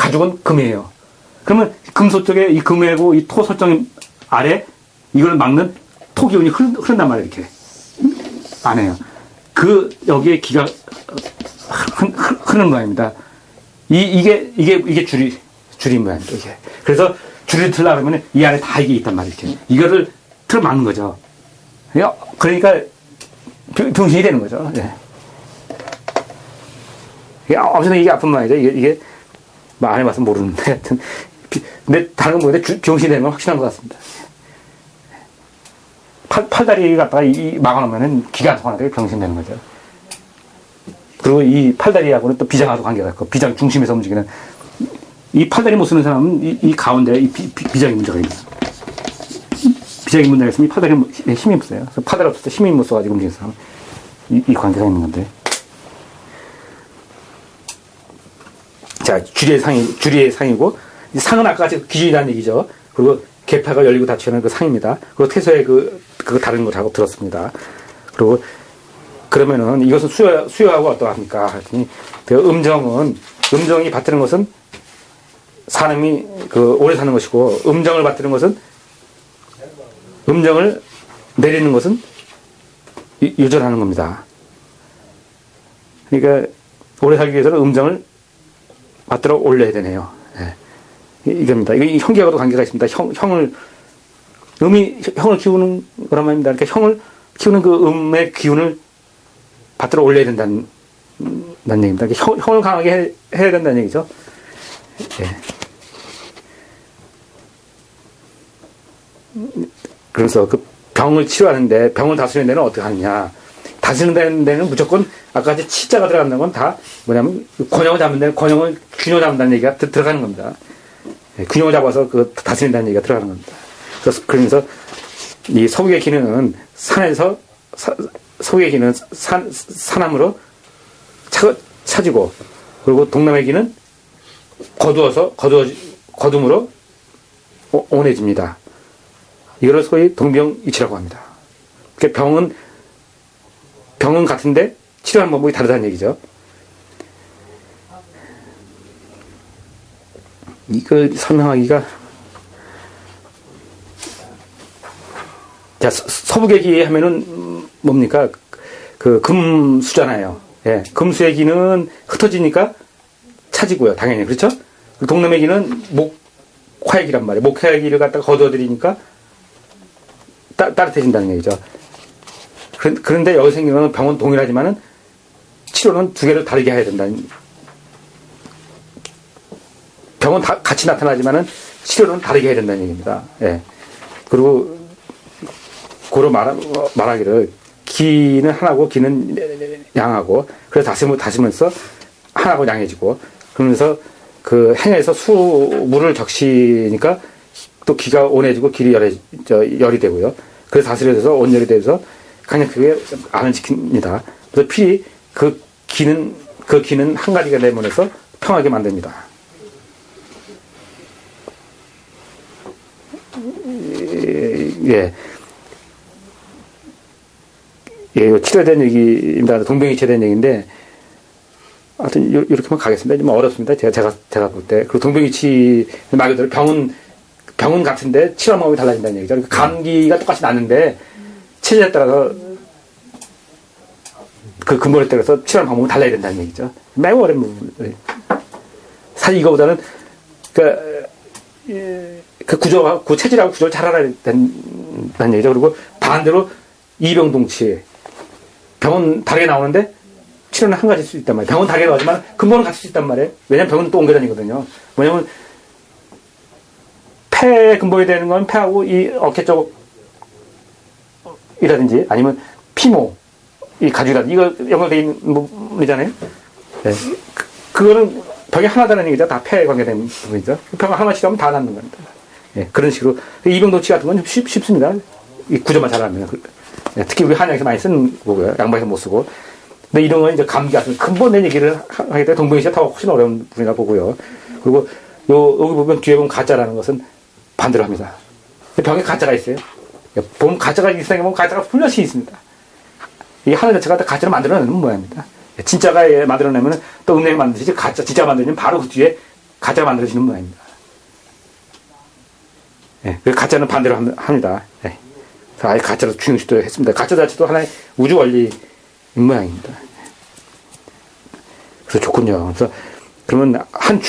가죽은 금이에요. 그러면 금속 쪽에 이 금하고 이 토 설정 아래 이걸 막는 토 기운이 흐른단 말이에요. 이렇게 안에요. 여기에 기가 흐르는 모양입니다. 이게 줄이 모양입니다. 이게. 그래서 줄을 틀려고 하면 이 안에 다 이게 있단 말이에요. 이렇게. 이거를 틀어 막는 거죠. 그러니까 병신이 되는 거죠. 예. 엄청나게 이게 아픈 모양이죠. 이게 뭐 안 해봐서 모르는데 하여튼 근데 다른 건 모르는데 병신이 되는 건 확실한 것 같습니다. 팔다리 갖다가 막아놓으면 기가 안 통하는데 병신 되는 거죠. 그리고 이 팔다리하고는 또 비장하고 관계가 있고, 비장 중심에서 움직이는, 이 팔다리 못 쓰는 사람은 이 가운데 이 비장의 문제가 있어요. 비장의 문제가 있으면 이 팔다리에 힘이 없어요. 그래서 팔다리 없을 때 힘이 못 써가지고 움직이는 사람은 이 관계가 있는 건데. 자, 주리의 상이고, 이 상은 아까 같이 기준이라는 얘기죠. 그리고 계파가 열리고 닫히는 그 상입니다. 그리고 태소의 그거 다른 거 작업 들었습니다. 그리고 그러면은 이것은 수요하고 어떠합니까? 하더니 음정이 받드는 것은 사람이 오래 사는 것이고, 음정을 받드는 것은 음정을 내리는 것은 유전하는 겁니다. 그러니까 오래 살기 위해서는 음정을 받들어 올려야 되네요. 네. 이겁니다. 이거 형계하고도 관계가 있습니다. 형을 키우는 거란 말입니다. 그러니까 형을 키우는 그 음의 기운을 받들어 올려야 된다는 얘기입니다. 형을 강하게 해야 된다는 얘기죠. 네. 그래서 그 병을 치료하는데, 병을 다스리는 데는 어떻게 하느냐. 다스리는 데는 무조건 아까 같이 치자가 들어간다는 건 다 뭐냐면 권형을 잡는 데는 균형을 잡는다는 얘기가 들어가는 겁니다. 균형을 잡아서 다스린다는 얘기가 들어가는 겁니다. 그러면서 이 서구의 기는 서구의 기는 산함으로 차지고, 그리고 동남의 기는 거둠으로 온해집니다. 이걸 소위 동병이치라고 합니다. 그러니까 병은 같은데 치료하는 방법이 다르다는 얘기죠. 이걸 설명하기가, 자, 서부계기 하면은 뭡니까? 금수잖아요. 예, 금수의 기는 흩어지니까 차지고요. 당연히. 그렇죠? 동남의 기는 목화의 기란 말이에요. 목화의 기를 갖다가 거둬들이니까 따뜻해진다는 얘기죠. 그런데 여기 생기는 병은 동일하지만은 치료는 두 개를 다르게 해야 된다는. 병은 다 같이 나타나지만은 치료는 다르게 해야 된다는 얘기입니다. 예. 그리고 고로 말하기를 기는 하나고 기는 양하고, 그래서 다스면서 하나고 양해지고, 그러면서 그 행에서 물을 적시니까 또 기가 온해지고 길이 열이 되고요. 그래서 다스려져서 온열이 되어서 강력하게 안을 지킵니다. 그래서 필히 그 기는 한 가지가 내면에서 평하게 만듭니다. 예. 예, 치료된 얘기입니다. 동병이치에 대한 얘기인데, 하여튼, 이렇게만 가겠습니다. 좀 어렵습니다. 제가 볼 때. 그리고 동병이치 말 그대로 병은 같은데 치료하는 방법이 달라진다는 얘기죠. 그러니까 감기가 똑같이 났는데, 체질에 따라서 그 근본에 따라서 치료하는 방법이 달라야 된다는 얘기죠. 매우 어려운 부분. 사실 이거보다는, 그 체질하고 구조를 잘 알아야 된다는 얘기죠. 그리고 반대로 이병동치. 병은 다르게 나오는데 치료는 한 가지일 수 있단 말이에요. 병은 다르게 나오지만 근본은 같을 수 있단 말이에요. 왜냐면 병은 또 옮겨 다니거든요. 뭐냐면 폐의 근본이 되는 건 폐하고 이 어깨 쪽이라든지 아니면 피모, 이 가죽이라든지 이거 연결되어 있는 부분이잖아요. 네. 그거는 병이 하나다는 얘기죠. 다 폐에 관계된 부분이죠. 병을 하나 치료하면 다 낫는 겁니다. 네. 그런 식으로 이병동치 같은 건 좀 쉽습니다. 이 구조만 잘 알면. 특히 우리 한약에서 많이 쓰는 거고요. 양방에서 못 쓰고. 근데 이런 건 이제 감기 같은 근본된 얘기를 하게 되면 동병이치가 더 훨씬 어려운 부분이라 보고요. 그리고 여기 보면 뒤에 보면 가짜라는 것은 반대로 합니다. 병에 가짜가 있어요. 보면 가짜가 일상에 보면 가짜가 분명히 있습니다. 이 하늘 자체가 가짜를 만들어내는 모양입니다. 진짜가 만들어내면 또 은행을 만드시지 진짜 만들면 바로 그 뒤에 가짜가 만들어지는 모양입니다. 예, 그 가짜는 반대로 합니다. 예. 아예 가짜로 중요시도 했습니다. 가짜 자체도 하나의 우주 원리인 모양입니다. 그래서 좋군요. 그래서 그러면 한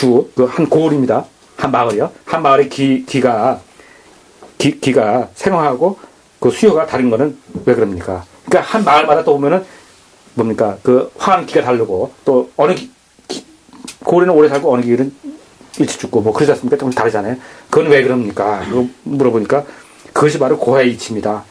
고을입니다. 한 마을이요. 한 마을의 기가 생활하고 그 수요가 다른 거는 왜 그럽니까? 그러니까 한 마을마다 또 보면은 뭡니까? 그 화하는 기가 다르고 또 어느 고을에는 오래 살고 어느 기는 일찍 죽고 뭐 그러지 않습니까? 좀 다르잖아요. 그건 왜 그럽니까? 그거 물어보니까 그것이 바로 고해의 이치입니다.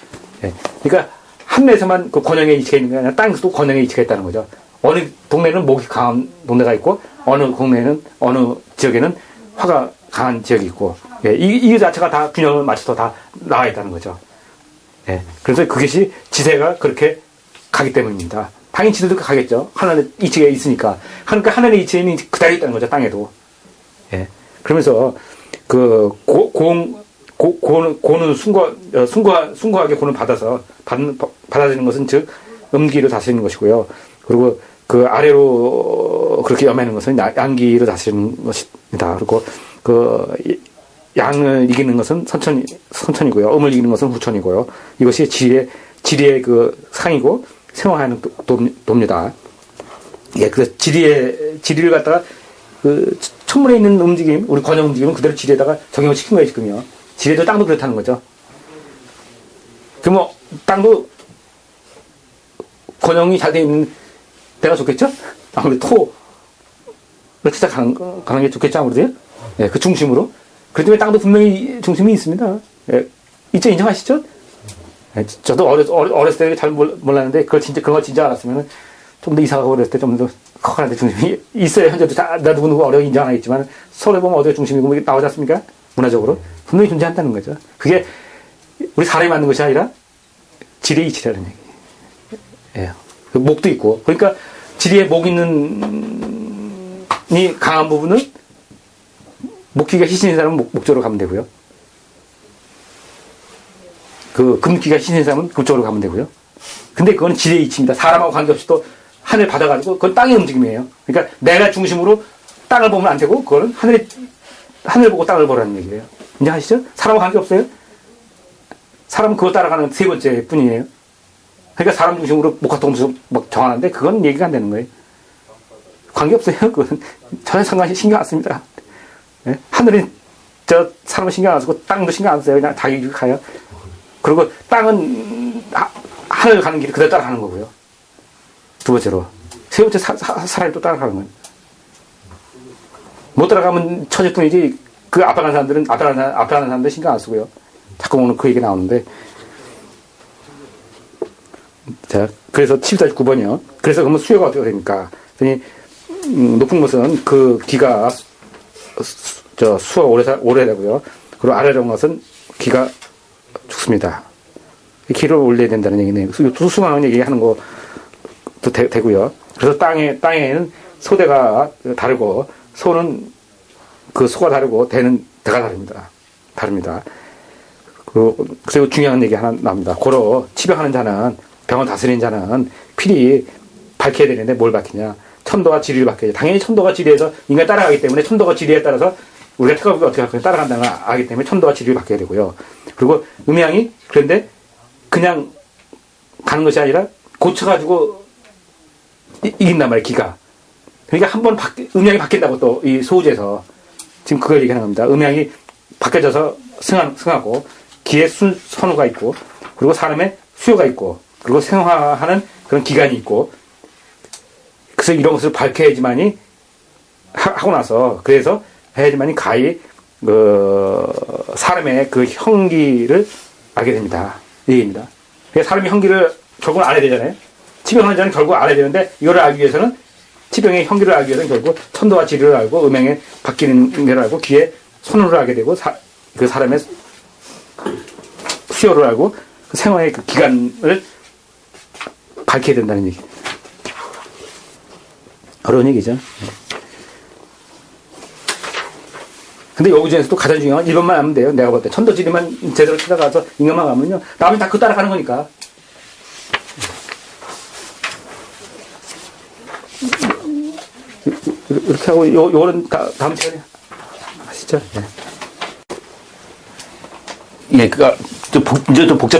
예. 그러니까 하늘에서만 그 권영의 이치가 있는 게 아니라 땅에서도 권영의 이치가 있다는 거죠. 어느 동네는 목이 강한 동네가 있고 어느 동네는 어느 지역에는 화가 강한 지역이 있고 예. 이 자체가 다 균형을 맞춰서 다 나와 있다는 거죠. 예. 그래서 그것이 지세가 그렇게 가기 때문입니다. 당연히 지세도 가겠죠. 하나의 이치가 있으니까. 그러니까 하나의 이치는 그대로 있다는 거죠. 땅에도. 예. 그러면서 그 고는 숭고하게 고는 받아들이는 것은 즉 음기를 다스리는 것이고요. 그리고 그 아래로 그렇게 염하는 것은 양기를 다스리는 것입니다. 그리고 그 양을 이기는 것은 선천이고요. 음을 이기는 것은 후천이고요. 이것이 지리의 그 상이고 생활하는 도입니다. 예, 그래서 지리를 갖다가 그 천문에 있는 움직임, 우리 권영 움직임은 그대로 지리에다가 적용을 시킨 거예요, 지금요. 지리도 땅도 그렇다는 거죠. 그럼 뭐, 땅도 권영이 잘 돼 있는 데가 좋겠죠? 아무래도 토를 찾아가는 게 좋겠죠, 아무래도요? 예, 그 중심으로. 그렇기 때문에 땅도 분명히 중심이 있습니다. 예, 이제 인정하시죠? 예, 저도 어렸을 때 잘 몰랐는데, 그런 걸 진짜 알았으면 좀 더 이상하고 그랬을 때 좀 더 커가는데 중심이 있어요. 현재도 나 누구누구 어려워 인정 안 하겠지만, 서울에 보면 어디가 중심이고 뭐 나오지 않습니까? 문화적으로. 분명히 존재한다는 거죠. 그게 우리 사람이 만든 것이 아니라 지리의 이치라는 얘기예요. 그 목도 있고. 그러니까 지리에 목 있는 이 강한 부분은 목기가 희신인 사람은 목적으로 가면 되고요. 그 금기가 희신인 사람은 금쪽으로 가면 되고요. 근데 그건 지리의 이치입니다. 사람하고 관계없이 또 하늘 받아가지고 그건 땅의 움직임이에요. 그러니까 내가 중심으로 땅을 보면 안 되고 그거는 하늘 보고 땅을 보라는 얘기예요. 인정하시죠? 사람하고 관계없어요? 사람은 그거 따라가는 세 번째 뿐이에요. 그러니까 사람 중심으로 목과 동수 막 정하는데 그건 얘기가 안 되는 거예요. 관계없어요. 그건 전혀 상관이 신경 안 씁니다. 네? 하늘은 사람은 신경 안 쓰고 땅도 신경 안 써요. 그냥 자기 가요. 그리고 땅은 하늘 가는 길을 그대로 따라가는 거고요. 두 번째로. 세 번째 사람이 또 따라가는 거예요. 못 따라가면 처질 뿐이지 그 앞에 가는 사람들은 앞에 가는 사람들 신경 안 쓰고요. 자꾸 오늘 그 얘기 나오는데. 자, 그래서 7-9번이요. 그래서 그러면 수요가 어떻게 됩니까? 높은 것은 그 기가 수가 오래되고요. 그리고 아래로운 것은 기가 죽습니다. 기를 올려야 된다는 얘기네요. 수승하는 얘기하는 것도 되고요. 그래서 땅에는 소대가 다르고 소는 그 소가 다르고 대는 대가 다릅니다. 그리고 중요한 얘기 하나 나옵니다. 고로 치병하는 자는 병을 다스리는 자는 필히 밝혀야 되는데 뭘 밝히냐? 천도와 지리를 밝혀야 돼. 당연히 천도가 지리에서 인간이 따라가기 때문에 천도가 지리에 따라서 우리가 태가부가 어떻게 할 거냐 따라간다는 걸 알기 때문에 천도와 지리를 밝혀야 되고요. 그리고 음양이 그런데 그냥 가는 것이 아니라 고쳐가지고 이긴단 말이에요, 기가. 그러니까 한번 음양이 바뀐다고 또 이 소우제에서 지금 그걸 얘기하는 겁니다. 음양이 바뀌어져서 승하고 기의 선우가 있고 그리고 사람의 수요가 있고 그리고 생화하는 그런 기간이 있고 그래서 이런 것을 밝혀야지만이 하고 나서 그래서 해야지만이 가히 사람의 그 형기를 알게 됩니다. 이 얘기입니다. 그러니까 사람이 형기를 결국은 알아야 되잖아요. 치병하는 자는 결국 알아야 되는데 이거를 알기 위해서는 치병의 형기를 알기 위해서는 결국 천도와 지리를 알고 음양에 바뀌는 걸 알고 기의 선우를 알게 되고 그 사람의 수요를 알고 그 생활의 그 기간을 밝혀야 된다는 얘기. 어려운 얘기죠. 근데 여기 중에서도 가장 중요한 건 1번만 하면 돼요. 내가 볼 때. 천도지리만 제대로 찾아가서 인간만 가면요. 남이 다 그거 따라가는 거니까. 이렇게 하고, 요거는 다음 시간에 가시죠. 예. 예, 이제 좀 복잡